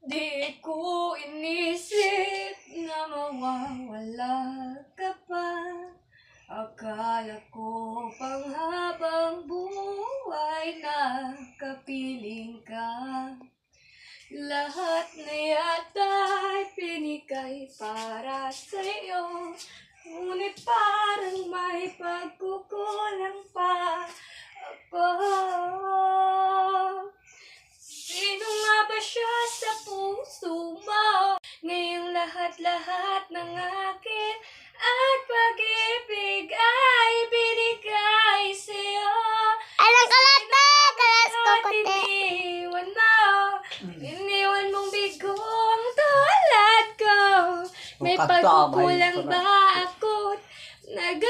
Di ko inisip na mawawala ka pa. Akala ko panghabang buhay na kapiling ka. Lahat na yata'y pinigay para sa'yo, ngunit parang may pagkukulang pa ako. Sino nga ba siya sa puso mo? Ngayong lahat-lahat ng akin at pag-ibig ay binigay sa'yo. Alang kalat na! Kalas ko At kote. iniwan mo, iniwan mong bigong tulad ko. May pagkukulang ba ako't nag